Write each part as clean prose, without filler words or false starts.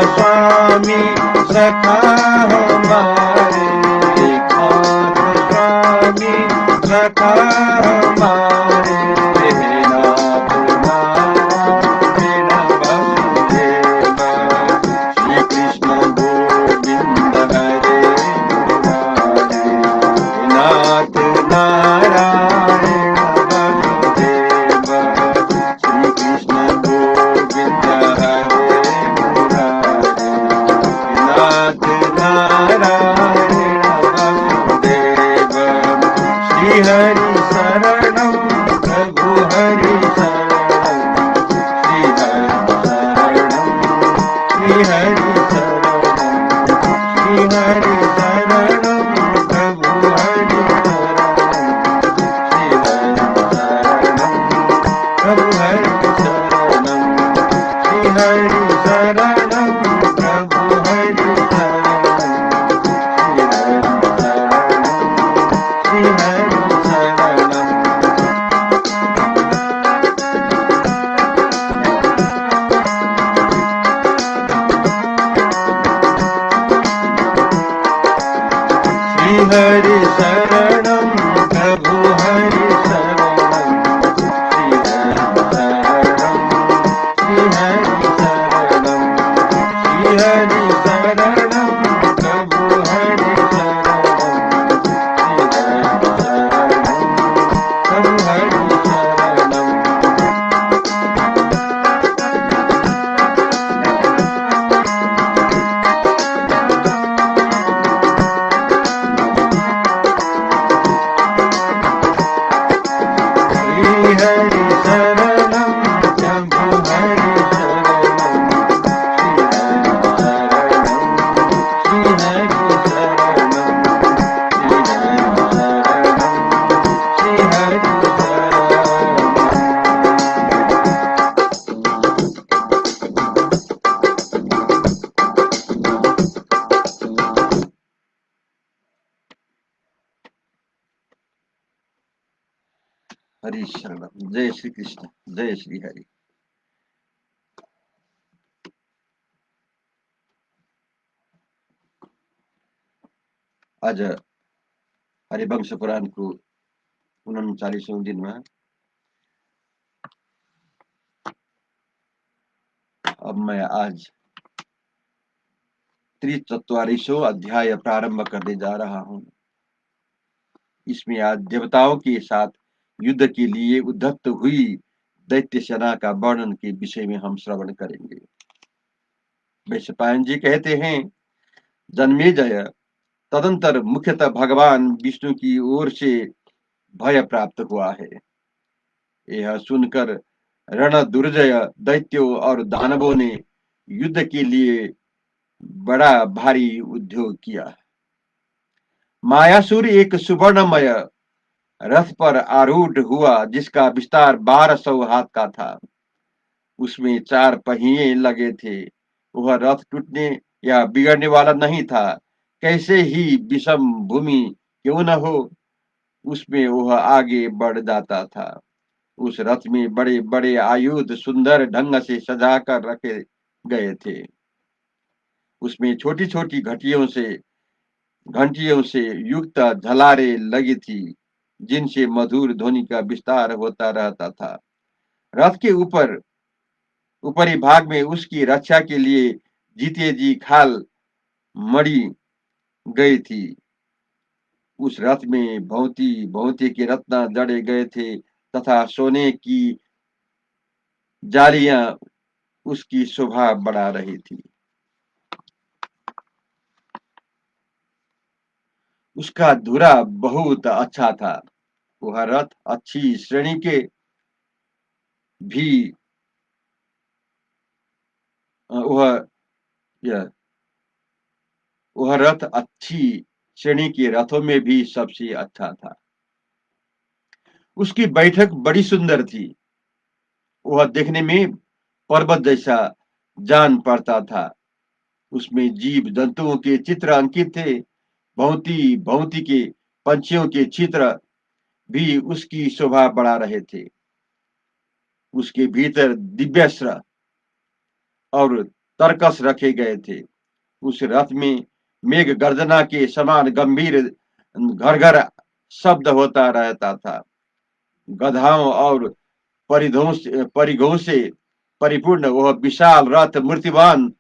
स्वामी सखा हमारे, एकांत स्वामी सखा हमारे, हे नाथ नारायण वसुदेव, श्री कृष्ण गोविंद हरे मुरारे, हे नाथ नारायण वसुदेव, श्री कृष्ण गोविंद हरे मुरारे, हे नाथ नारायण वसुदेव, श्री हरि शरणं प्रभु हरि शरणं, श्री हरि शरणं, श्री हरि शरणं, श्री हरि शरणं प्रभु हरि शरणं, श्री हरि शरणं प्रभु हरि शरणं, श्री हरि शरणं प्रभु हरि शरणं, श्री हरि शरणं, श्री हरि शरणं। श्री हरि शरणं प्रभु हरि शरणं, श्री हरि शरणं, श्री हरि शरणं, श्री हरि शरणं प्रभु हरि शरणं, श्री हरि शरणं प्रभु हरि शरणं। श्री हरि शरणं प्रभु हरि शरणं, श्री हरि शरणं, श्री हरि शरणं, श्री हरि शरणं। हरि शरणम। जय श्री कृष्ण, जय श्री हरि। आज हरिवंश पुराणको 39औं दिनमा अब मैं आज 43वां अध्याय प्रारंभ करने जा रहा हूं। इसमें आज देवताओं के साथ युद्ध के लिए उद्धत हुई दैत्य सेना का वर्णन के विषय में हम श्रवण करेंगे। वैशंपायन जी कहते हैं, जन्मेजय, तदंतर मुख्यतः भगवान विष्णु की ओर से भय प्राप्त हुआ है। यह सुनकर रण दुर्जय दैत्यों और दानवों ने युद्ध के लिए बड़ा भारी उद्योग किया। मायासुर एक सुवर्णमय रथ पर आरूढ़ हुआ, जिसका विस्तार 1200 हाथ का था। उसमें 4 पहिए लगे थे। वह रथ टूटने या बिगड़ने वाला नहीं था। कैसे ही विषम भूमि क्यों न हो, उसमें वह आगे बढ़ जाता था। उस रथ में बड़े बड़े आयुध सुंदर ढंग से सजा कर रखे गए थे। उसमें छोटी छोटी घंटियों से युक्त झलारे लगी थी, जिनसे मधुर ध्वनि का विस्तार होता रहता था। रथ के ऊपरी भाग में उसकी रक्षा के लिए जीते जी खाल मड़ी गई थी। उस रथ में भांति भांति के रत्न जड़े गए थे तथा सोने की जालियां उसकी शोभा बढ़ा रही थी। उसका धुरा बहुत अच्छा था। वह रथ अच्छी श्रेणी के भी वह यह वह रथ अच्छी श्रेणी के रथों में भी सबसे अच्छा था। उसकी बैठक बड़ी सुंदर थी। वह देखने में पर्वत जैसा जान पड़ता था। उसमें जीव जंतुओं के चित्र अंकित थे। भांति भांति के पंछियों के चित्र भी उसकी शोभा बढ़ा रहे थे। उसके भीतर दिव्यास्त्र और तरकस रखे गए थे। उस रथ में मेघ गर्जना के समान गंभीर घर घर शब्द होता रहता था। गधाओं और परिघों से परिपूर्ण वह विशाल रथ मूर्तिमान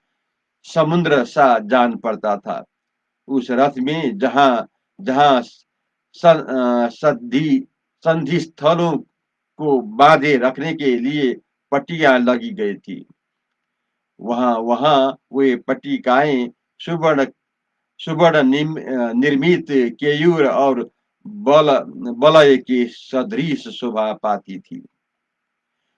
समुद्र सा जान पड़ता था। उस रथ में जहां जहां सद्धि संधि स्थलों को बांधे रखने के लिए पट्टियां लगी गई थी, वहां वहां वे पट्टिकाएं सुवर्ण सुवर्ण निर्मित केयूर और बल बलय के सदृश शोभा पाती थी।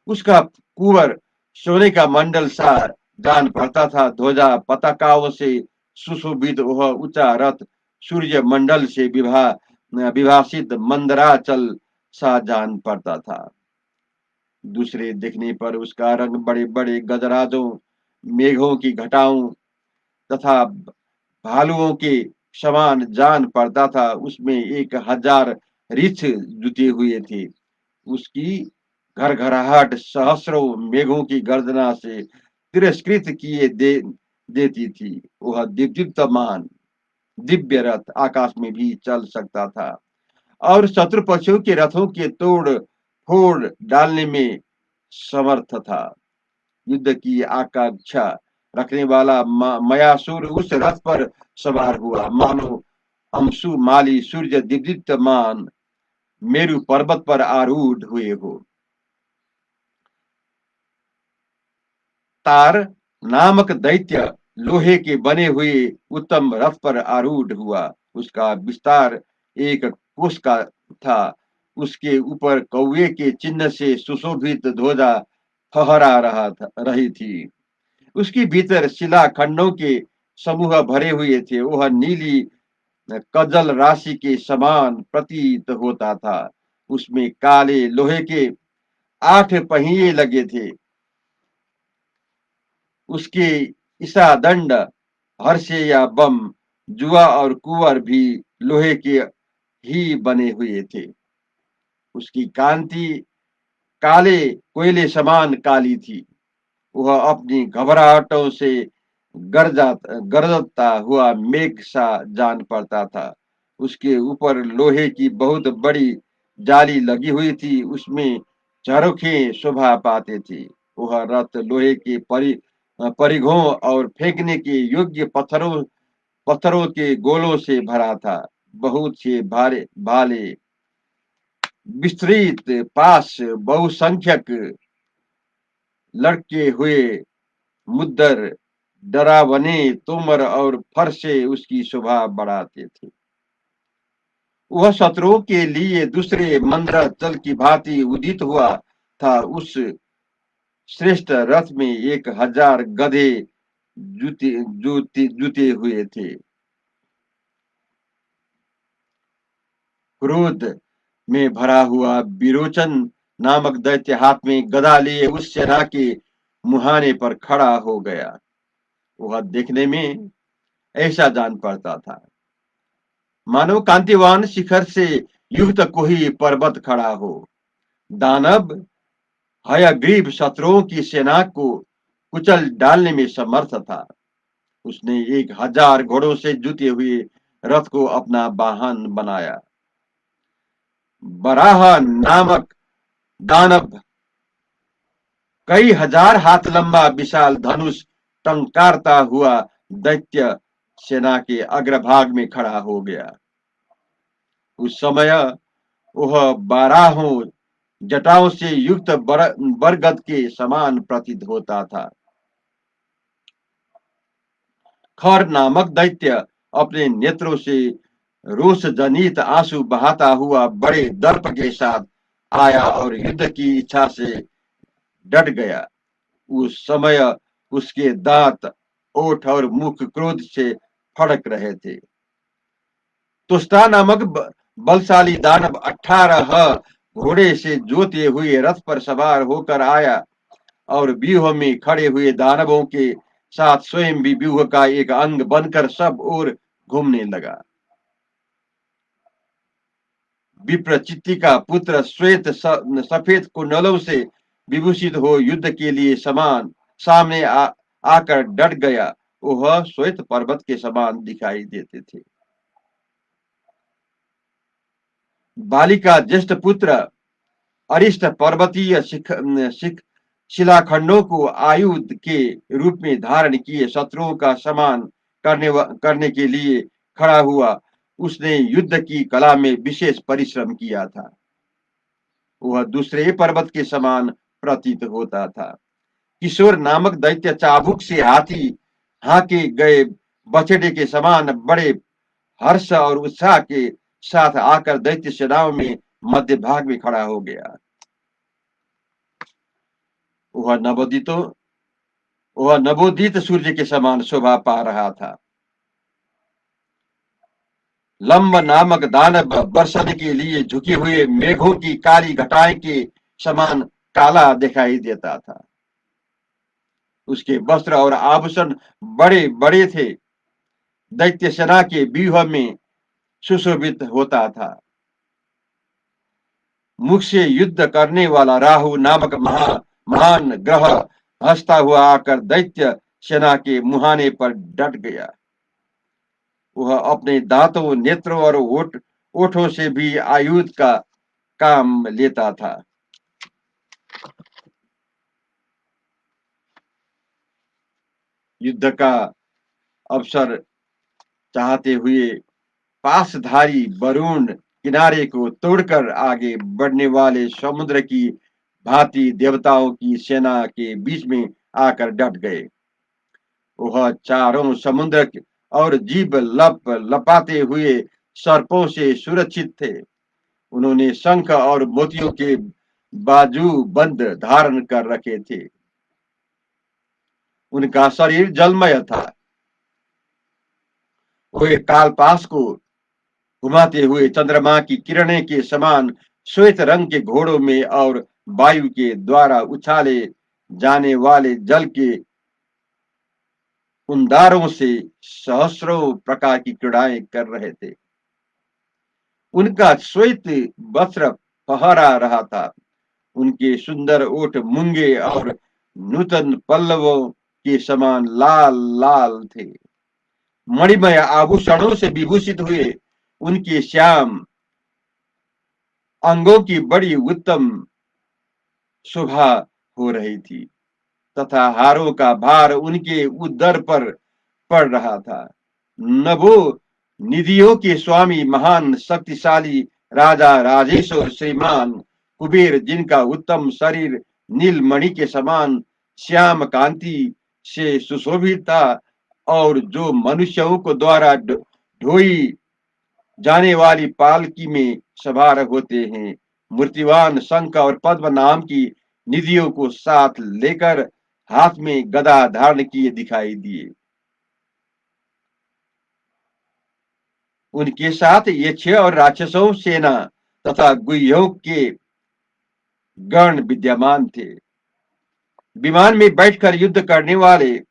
उसका कुंवर सोने का मंडल सा जान पड़ता था। ध्वजा पताकाओं से सुशोभित वह ऊंचा रथ सूर्य मंडल से विभाषित मंदराचल सा जान पड़ता था। दूसरे देखने पर उसका रंग बड़े बड़े गजराजों, मेघों की घटाओं तथा भालुओं के समान जान पड़ता था। उसमें 1000 रीछ जुटे हुए थे। उसकी घरघराहट सहस्रों मेघों की गर्जना से तिरस्कृत किए देती थी। वह दीप्तिमान दिव्य रथ आकाश में भी चल सकता था और शत्रु पक्षियों के रथों के तोड़ फोड़ डालने में समर्थ था। युद्ध की आकांक्षा रखने वाला मयासुर उस रथ पर सवार हुआ, मानो अंशु माली सूर्य दीप्तिमान मेरु पर्वत पर आरूढ़ हुए हो। तार नामक दैत्य लोहे के बने हुए उत्तम रथ पर आरूढ़ हुआ। उसका विस्तार 1 कोस का था। उसके ऊपर कौवे के चिन्ह से सुशोभित ध्वजा फहरा रही थी। उसके भीतर शिला खंडों के समूह भरे हुए थे। वह नीली कजल राशि के समान प्रतीत होता था। उसमें काले लोहे के 8 पहिए लगे थे। उसके ईसा दंड, हर्षे या बम, जुआ और कुंवर भी लोहे के ही बने हुए थे। उसकी कांति काले कोयले समान काली थी। वह अपनी घबराहटों से गरजता हुआ मेघ सा जान पड़ता था। उसके ऊपर लोहे की बहुत बड़ी जाली लगी हुई थी। उसमें झरोखे शोभा पाते थे। वह रथ लोहे के परिघों और फेंकने के योग्य पत्थरों के गोलों से भरा था। बहुत से भारे भाले विस्तृत पास बहुसंख्यक लड़के हुए मुद्दर डरावने तोमर और फरसे उसकी शोभा बढ़ाते थे। वह शत्रुओं के लिए दूसरे मंदराचल की भांति उदित हुआ था। उस श्रेष्ठ रथ में 1000 गधे जुते हुए थे। क्रोध में भरा हुआ विरोचन नामक दैत्य हाथ में गदा लिए उस सेना के मुहाने पर खड़ा हो गया। वह देखने में ऐसा जान पड़ता था मानो कांतिवान शिखर से युक्त कोई पर्वत खड़ा हो। दानव हयग्रीव शत्रुओं की सेना को कुचल डालने में समर्थ था। उसने 1000 घोड़ों से जुते हुए रथ को अपना वाहन बनाया। बराह नामक दानव कई हजार हाथ लंबा विशाल धनुष टंकारता हुआ दैत्य सेना के अग्रभाग में खड़ा हो गया। उस समय वह बारहों जटाओं से युक्त बरगद के समान प्रतीत होता था। खर नामक दैत्य अपने नेत्रों से रोष जनित आंसू बहाता हुआ बड़े दर्प के साथ आया और युद्ध की इच्छा से डट गया। उस समय उसके दांत, ओठ और मुख क्रोध से फड़क रहे थे। तुष्टा नामक बलशाली दानव 18 घोड़े से जोते हुए रथ पर सवार होकर आया और व्यूह में खड़े हुए दानवों के साथ स्वयं भी व्यूह का एक अंग बनकर सब ओर घूमने लगा। विप्रचित्ति का पुत्र श्वेत सफेद कुंडलों से विभूषित हो युद्ध के लिए सामने आकर डट गया। वह श्वेत पर्वत के समान दिखाई देते थे। बालिका ज्येष्ठ पुत्र अरिष्ट पर्वतीय शिलाखंडों को आयुध के रूप में धारण किए शत्रुओं का समान करने के लिए खड़ा हुआ। उसने युद्ध की कला में विशेष परिश्रम किया था। वह दूसरे पर्वत के समान प्रतीत होता था। किशोर नामक दैत्य चाबुक से हाथी हाके गए बछड़े के समान बड़े हर्ष और उत्साह के साथ आकर दैत्य सेनाओं में मध्य भाग में खड़ा हो गया। वह नवोदित सूर्य के समान शोभा पा रहा था। लंब नामक दानव बरसने के लिए झुके हुए मेघों की काली घटाएं के समान काला दिखाई देता था। उसके वस्त्र और आभूषण बड़े बड़े थे। दैत्य सेना के व्यूह में सुशोभित होता था। मुख से युद्ध करने वाला राहु नामक महान ग्रह हंसता हुआ आकर दैत्य सेना के मुहाने पर डट गया। वह अपने दांतों, नेत्रों और ओठों से भी आयुध का काम लेता था। युद्ध का अवसर चाहते हुए पासधारी वरुण किनारे को तोड़कर आगे बढ़ने वाले समुद्र की भांति देवताओं की सेना के बीच में आकर डट गए। वह चारों समुद्र और जीव लपाते हुए सर्पों से सुरक्षित थे। उन्होंने शंख और मोतियों के बाजू बंद धारण कर रखे थे। उनका शरीर जलमय था। वे कालपास को घुमाते हुए चंद्रमा की किरणें के समान श्वेत रंग के घोड़ों में और वायु के द्वारा उछाले जाने वाले जल के उंदारों से सहस्रों प्रकार की क्रीड़ाएं कर रहे थे। उनका श्वेत वस्त्र फहरा रहा था। उनके सुंदर ओठ मूंगे और नूतन पल्लवों के समान लाल लाल थे। मणिमय आभूषणों से विभूषित हुए उनके श्याम अंगों की बड़ी उत्तम शोभा हो रही थी तथा हारों का भार उनके उदर पर पड़ रहा था। नभो निधियों के स्वामी महान शक्तिशाली राजा राजेश्वर श्रीमान कुबेर, जिनका उत्तम शरीर नीलमणि के समान श्याम कांति से सुशोभित था और जो मनुष्यों को द्वारा ढोई जाने वाली पालकी में सवार होते हैं, मूर्तिवान शंख और पद्म नाम की निधियों को साथ लेकर हाथ में गदा धारण किए दिखाई दिए। उनके साथ यक्ष और राक्षसों सेना तथा गुह्यों के गण विद्यमान थे। विमान में बैठकर युद्ध करने वाले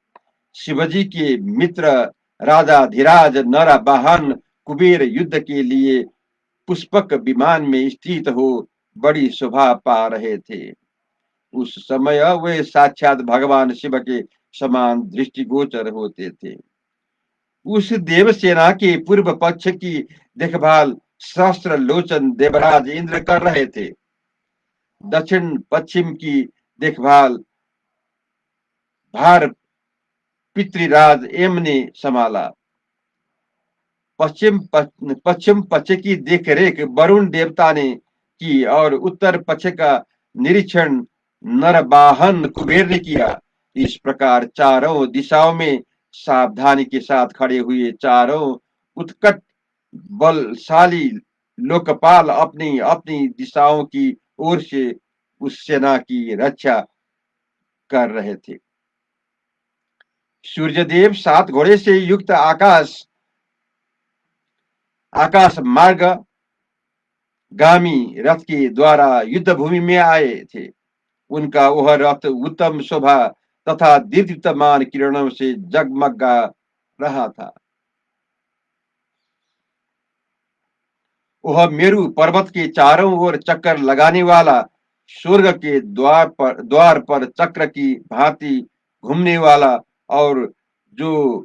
शिवजी के मित्र राजा धीराज नरवाहन कुबेर युद्ध के लिए पुष्पक विमान में स्थित हो बड़ी शोभा पा रहे थे। उस समय वे साक्षात भगवान शिव के समान दृष्टिगोचर होते थे। उस देव सेना के पूर्व पक्ष की देखभाल सहस्त्र लोचन देवराज इंद्र कर रहे थे। दक्षिण पश्चिम की देखभाल भार पितृराज एम ने संभाला। पश्चिम पक्ष की देखरेख वरुण देवता ने की और उत्तर पक्ष का निरीक्षण नरवाहन कुबेर ने किया। इस प्रकार चारों दिशाओं में सावधानी के साथ खड़े हुए चारों उत्कट बलशाली लोकपाल अपनी अपनी दिशाओं की ओर से उस सेना की रक्षा कर रहे थे। सूर्यदेव 7 घोड़े से युक्त आकाश मार्ग गामी रथ के द्वारा युद्ध भूमि में आए थे। उनका वह रथ उत्तम शोभा तथा दीप्तमान किरणों से जगमगा रहा था। वह मेरु पर्वत के चारों ओर चक्कर लगाने वाला, स्वर्ग के द्वार पर चक्र की भांति घूमने वाला और जो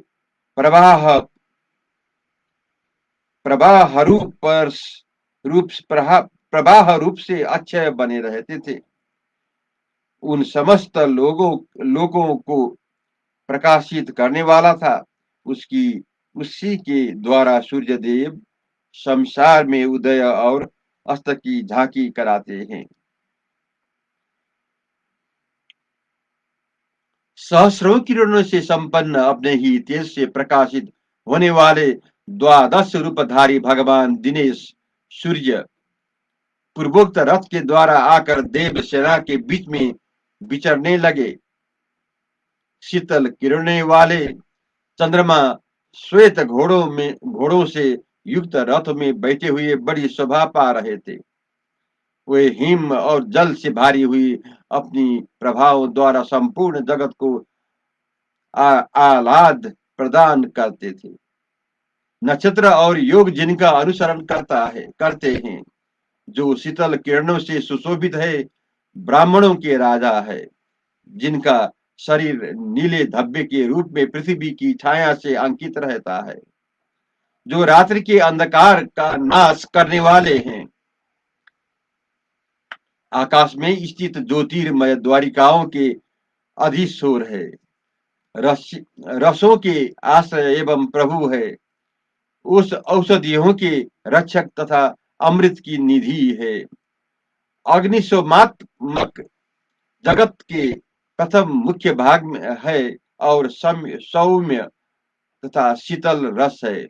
प्रवाह प्रवाह प्रवाह रूप से अक्षय बने रहते थे। उन समस्त लोगों को प्रकाशित करने वाला था। उसकी उसी के द्वारा सूर्य देव संसार में उदय और अस्त की झांकी कराते हैं। सहस्रों किरणों से संपन्न अपने ही तेज से प्रकाशित होने वाले द्वादश रूपधारी भगवान दिनेश सूर्य पूर्वोक्त रथ के द्वारा आकर देव सेना के बीच में विचरने लगे। शीतल किरणें वाले चंद्रमा श्वेत घोड़ों से युक्त रथ में बैठे हुए बड़ी शोभा पा रहे थे। वे हिम और जल से भारी हुई अपनी प्रभाव द्वारा संपूर्ण जगत को आह्लाद प्रदान करते थे। नक्षत्र और योग जिनका अनुसरण करते हैं, जो शीतल किरणों से सुशोभित है, ब्राह्मणों के राजा है, जिनका शरीर नीले धब्बे के रूप में पृथ्वी की छाया से अंकित रहता है, जो रात्रि के अंधकार का नाश करने वाले हैं। आकाश में स्थित ज्योतिर्मय द्वारिकाओं के अधीश्वर है, रस रसों के आश्रय एवं प्रभु है, उस औषधियों के रक्षक तथा अमृत की निधि है। अग्निशोमात्मक जगत के प्रथम मुख्य भाग में है और सौम्य तथा शीतल रस है।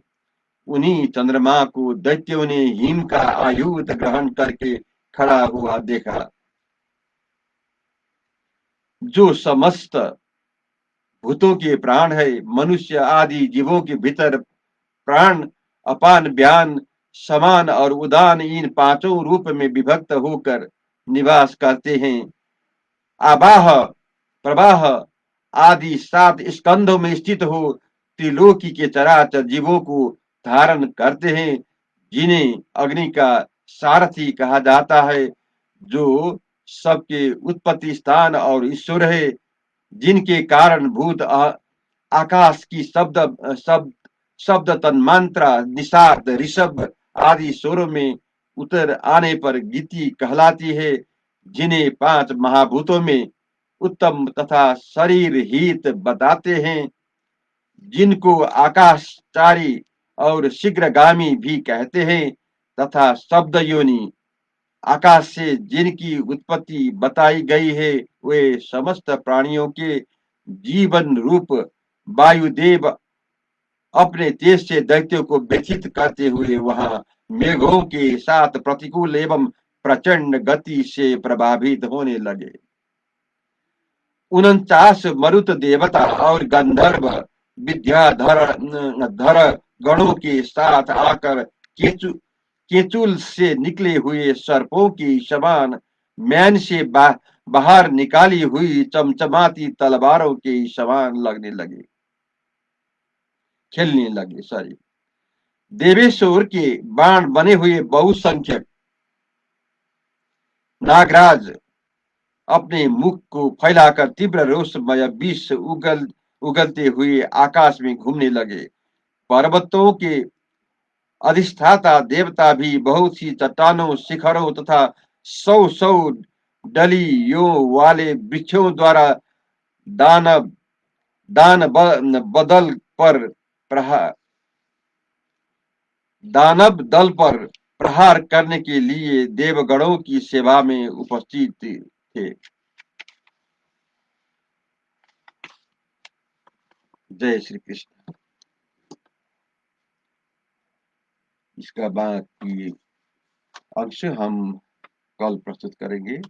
उन्हीं चंद्रमा को दैत्यों ने हिम का आयुध ग्रहण करके खड़ा हुआ देखा, जो समस्त भूतों के प्राण है। मनुष्य आदि जीवों के भीतर प्राण, अपान, व्यान, समान और उदान इन पांचों रूप में विभक्त होकर निवास करते हैं। आवाह, प्रवाह आदि सात स्कंधों में स्थित हो त्रिलोकी के चराचर जीवों को धारण करते हैं, जिन्हें अग्नि का सारथी कहा जाता है, जो सबके उत्पत्ति स्थान और ईश्वर है, जिनके कारण भूत आकाश की शब्द शब्द तन्मात्रा निषाद ऋषभ आदि स्वरों में उतर आने पर गीति कहलाती है, जिन्हें पांच महाभूतों में उत्तम तथा शरीर हित बताते हैं, जिनको आकाशचारी और शीघ्रगामी भी कहते हैं, तथा शब्द योनि आकाश से जिनकी उत्पत्ति बताई गई है, वे समस्त प्राणियों के जीवन रूप वायुदेव अपने तेज से दैत्यों को व्यथित करते हुए वहां मेघों के साथ प्रतिकूल एवं प्रचंड गति से प्रभावित होने लगे। 49 मरुत देवता और गंधर्व विद्याधर धर गणों के साथ आकर केचुल से निकले हुए सर्पों की समान मैन से बाहर निकाली हुई चमचमाती तलवारों के समान लगने लगे, खेलने लगे। सॉरी, देवेश्वर के बाण बने हुए बहुसंख्यक नागराज अपने मुख को फैलाकर तीव्र रोषमय विष उगलते हुए आकाश में घूमने लगे। पर्वतों के अधिष्ठाता देवता भी बहुत सी चट्टानों, शिखरों तथा सौ सौ डलियों वाले वृक्षों द्वारा दानव दान बदल पर प्रहार दानव दल पर प्रहार करने के लिए देवगणों की सेवा में उपस्थित थे। जय श्री कृष्ण। इसका बाकी अंश हम कल प्रस्तुत करेंगे।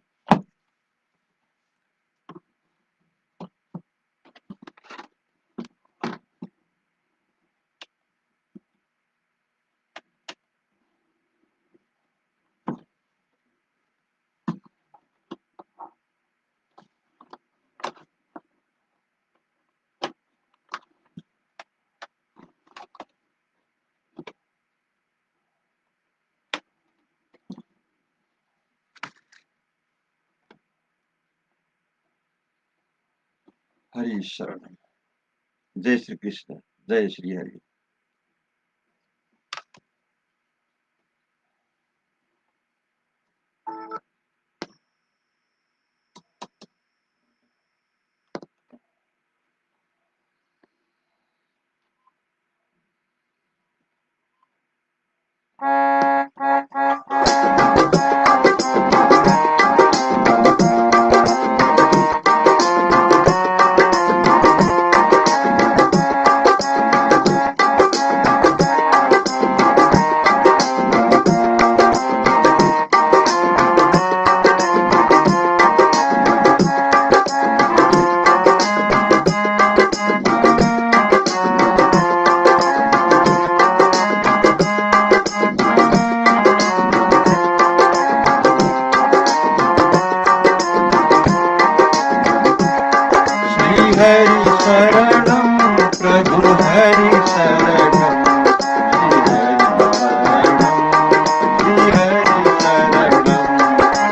हरि शरण। जय श्री कृष्ण, जय श्री हरि। हरि शरणं प्रभु हरि शरणं, श्री हरि शरणं,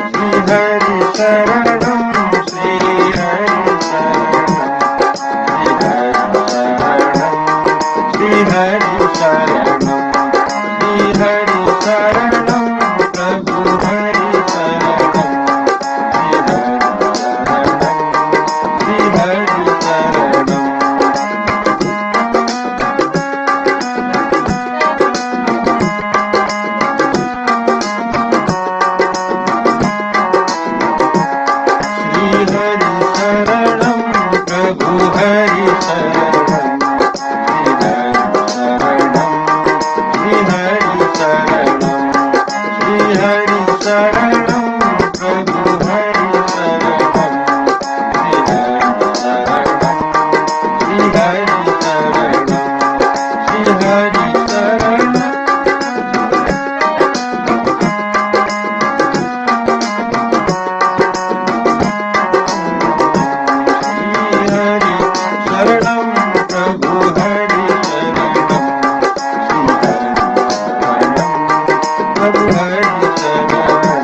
श्री हरि शरणं, श्री हरि शरणं, श्री हरि शरणं, श्री हरि शरणं, प्रभु हरि शरणं, श्री हरि शरणं। श्री हरि शरणं, प्रभु हरि शरणं, श्री हरि शरणं, श्री हरि शरणं, प्रभु हरि शरणं, श्री हरि शरणं, श्री हरि शरणं। शरणं प्रभु हरि शरणं, प्रभु हरि शरणं।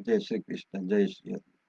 जय श्री कृष्ण, जय श्री हरि।